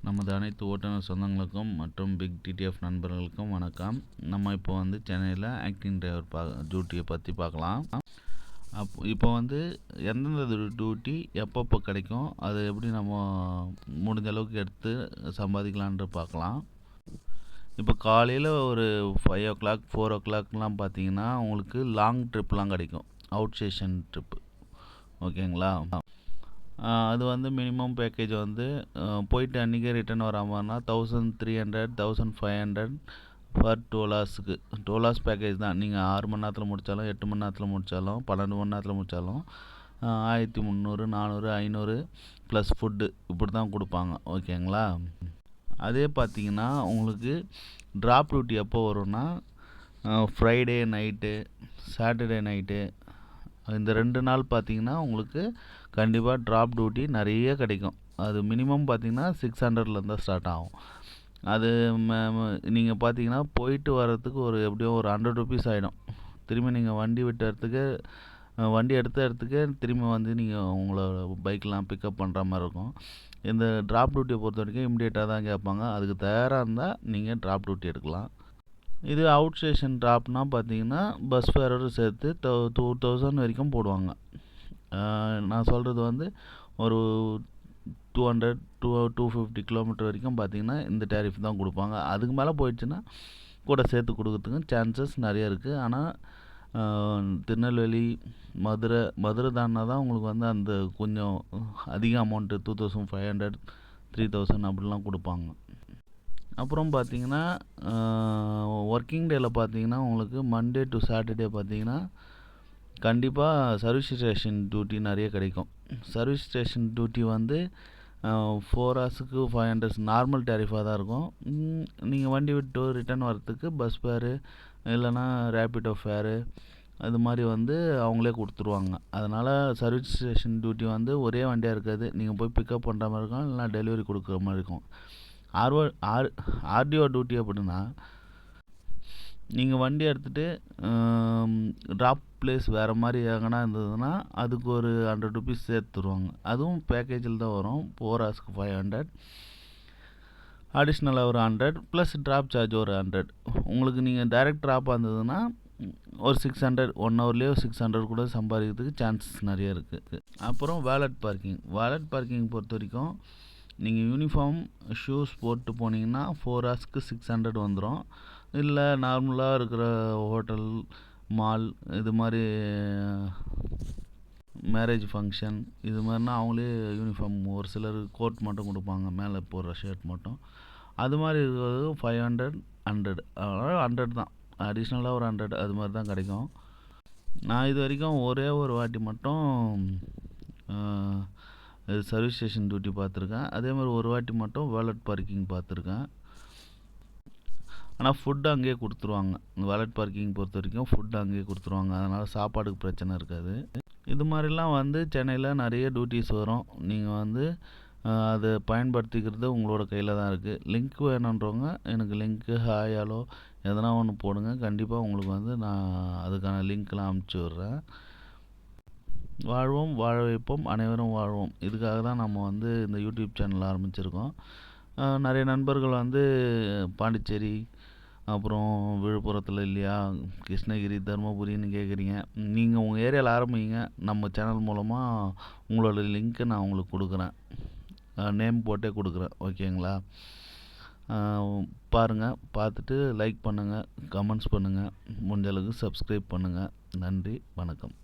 நமது அனைத்து ஓட்டுநர் சொந்தங்களுக்கும் மற்றும் பிக் டிடிஎஃப் நண்பர்களுக்கும் வணக்கம். நம்ம இப்போ வந்து சென்னையில் ஆக்டிங் டிரைவர் டியூட்டியை பற்றி பார்க்கலாம். இப்போ வந்து எந்தெந்த டியூட்டி எப்பப்போ கிடைக்கும், அது எப்படி நம்ம முடிஞ்ச அளவுக்கு எடுத்து சம்பாதிக்கலான்ட்டு பார்க்கலாம். இப்போ காலையில் ஒரு 5 o'clock 4 o'clockலாம் பார்த்தீங்கன்னா உங்களுக்கு லாங் ட்ரிப்லாம் கிடைக்கும், அவுட் ஸ்டேஷன் ட்ரிப்பு. ஓகேங்களா? அது வந்து மினிமம் பேக்கேஜ் வந்து போயிட்டு அன்றைக்கே ரிட்டர்ன் வர மாதிரினா 1300 1500 ஃபார் 12 ஹவர்ஸுக்கு. 12 ஹவர்ஸ் பேக்கேஜ் தான். நீங்கள் 6 மணி நேரத்தில் முடித்தாலும் 8 மணி நேரத்தில் முடித்தாலும் 12 மணி நேரத்தில் முடித்தாலும் 1300 400 500 ப்ளஸ் ஃபுட்டு இப்படி தான் கொடுப்பாங்க. ஓகேங்களா? அதே பார்த்தீங்கன்னா உங்களுக்கு ட்ராப் டியூட்டி எப்போ வரும்னா ஃப்ரைடே நைட்டு, சாட்டர்டே நைட்டு, இந்த 2 நாள் பார்த்தீங்கன்னா உங்களுக்கு கண்டிப்பாக ட்ராப் டியூட்டி நிறைய கிடைக்கும். அது மினிமம் பார்த்தீங்கன்னா 600லேருந்து தான் ஸ்டார்ட் ஆகும். அது நீங்கள் பார்த்தீங்கன்னா போயிட்டு வர்றதுக்கு எப்படியும் ஒரு 100 rupees ஆகிடும். திரும்பி நீங்கள் வண்டி எடுத்த இடத்துக்கு திரும்பி வந்து நீங்கள் உங்களோட பைக்கெலாம் பிக்கப் பண்ணுற மாதிரி இருக்கும். இந்த ட்ராப் டியூட்டியை பொறுத்த வரைக்கும் இம்மிடியேட்டாக தான் கேட்பாங்க. அதுக்கு தயாராக இருந்தால் நீங்கள் ட்ராப் டியூட்டி எடுக்கலாம். இது அவுட் ஸ்டேஷன் ட்ராப்னால் பார்த்தீங்கன்னா பஸ் ஃபேரோடு சேர்த்து 2000 வரைக்கும் போடுவாங்க. நான் சொல்கிறது வந்து ஒரு 200 250 கிலோமீட்டர் வரைக்கும் பார்த்தீங்கன்னா இந்த டேரிஃப் தான் கொடுப்பாங்க. அதுக்கு மேலே போயிடுச்சுன்னா கூட சேர்த்து கொடுக்கறதுக்கு சான்சஸ் நிறைய இருக்குது. ஆனால் திருநெல்வேலி, மதுரை தாண்டினா தான் உங்களுக்கு வந்து அந்த கொஞ்சம் அதிக அமௌண்ட்டு 2500 3000 அப்படிலாம் கொடுப்பாங்க. அப்புறம் பார்த்தீங்கன்னா ஒர்க்கிங் டேயில் பார்த்தீங்கன்னா உங்களுக்கு மண்டே டு சாட்டர்டே பார்த்தீங்கன்னா கண்டிப்பாக சர்வீஸ் ஸ்டேஷன் டியூட்டி நிறைய கிடைக்கும். சர்வீஸ் ஸ்டேஷன் டியூட்டி வந்து 4 ஹவர்ஸுக்கு 500 நார்மல் டேரிஃபாக தான் இருக்கும். நீங்கள் வண்டி விட்டு ரிட்டர்ன் வரத்துக்கு பஸ் ஃபேரு இல்லைனா ரேப்பிடோ ஃபேரு அது மாதிரி வந்து அவங்களே கொடுத்துருவாங்க. அதனால் சர்வீஸ் ஸ்டேஷன் டியூட்டி வந்து ஒரே வண்டியாக இருக்காது. நீங்கள் போய் பிக்கப் பண்ணுற மாதிரி இருக்கும், இல்லைனா டெலிவரி கொடுக்குற மாதிரி இருக்கும். ஆர்டிஓ டியூட்டி அப்படின்னா நீங்கள் வண்டி எடுத்துகிட்டு ட்ராப் பிளேஸ் வேறு மாதிரி எங்கன்னா இருந்ததுன்னா அதுக்கு ஒரு 100 rupees சேர்த்து தருவாங்க. அதுவும் பேக்கேஜில் தான் வரும். 4 ஹவர்ஸ்க்கு 500, அடிஷ்னலாக ஒரு 100 ப்ளஸ் ட்ராப் சார்ஜ் ஒரு 100. உங்களுக்கு நீங்கள் டைரக்ட் ட்ராப்பாக இருந்ததுன்னா ஒரு 600, 1 ஹவர்லேயே 600 கூட சம்பாதிக்கிறதுக்கு சான்சஸ் நிறைய இருக்குது. அப்புறம் வேலட் பார்க்கிங் பொறுத்த வரைக்கும் நீங்கள் யூனிஃபார்ம் ஷூஸ் போட்டு போனீங்கன்னா 4 ஹவர்ஸ்க்கு 600 வந்துடும். இல்லை நார்மலாக இருக்கிற ஹோட்டல், மால், இது மாதிரி மேரேஜ் ஃபங்க்ஷன் இது மாதிரினா அவங்களே யூனிஃபார்ம் ஒரு சிலர் கோட் மட்டும் கொடுப்பாங்க, மேலே போடுற ஷர்ட் மட்டும். அது மாதிரி இருக்கிறது 500 100 100 தான். அடிஷ்னலாக ஒரு 100 அது மாதிரி தான் கிடைக்கும். நான் இது வரைக்கும் ஒரே ஒரு வாட்டி மட்டும் சர்வீஸ் ஸ்டேஷன் டியூட்டி பார்த்துருக்கேன். அதே மாதிரி ஒரு வாட்டி மட்டும் வேலட் பார்க்கிங் பார்த்துருக்கேன். ஆனால் ஃபுட்டு அங்கேயே கொடுத்துருவாங்க. வேலட் பார்க்கிங் பொறுத்த வரைக்கும் ஃபுட்டு அங்கேயே கொடுத்துருவாங்க. அதனால் சாப்பாடுக்கு பிரச்சனை இருக்காது. இது மாதிரிலாம் வந்து சென்னையில் நிறைய டியூட்டிஸ் வரும். நீங்கள் வந்து அதை பயன்படுத்திக்கிறது உங்களோட கையில் தான் இருக்குது. லிங்க் வேணுன்றவங்க எனக்கு லிங்க்கு ஹாயாலோ எதனா ஒன்று போடுங்க. கண்டிப்பாக உங்களுக்கு வந்து நான் அதுக்கான லிங்க்லாம் அனுப்பிச்சி விட்றேன். வாழ்வோம், வாழ வைப்போம், அனைவரும் வாழ்வோம். இதுக்காக தான் நம்ம வந்து இந்த யூடியூப் சேனல் ஆரம்பிச்சிருக்கோம். நிறைய நண்பர்கள் வந்து பாண்டிச்சேரி, அப்புறம் விழுப்புரத்தில் இல்லையா, கிருஷ்ணகிரி, தருமபுரின்னு கேட்குறீங்க. நீங்கள் உங்கள் ஏரியாவில் ஆரம்பிங்க. நம்ம சேனல் மூலமாக உங்களோட லிங்க்கை நான் உங்களுக்கு கொடுக்குறேன், நேம் போட்டே கொடுக்குறேன். ஓகேங்களா? பாருங்கள், பார்த்துட்டு லைக் பண்ணுங்கள், கமெண்ட்ஸ் பண்ணுங்கள், முடிஞ்ச அளவுக்கு சப்ஸ்கிரைப் பண்ணுங்கள். நன்றி, வணக்கம்.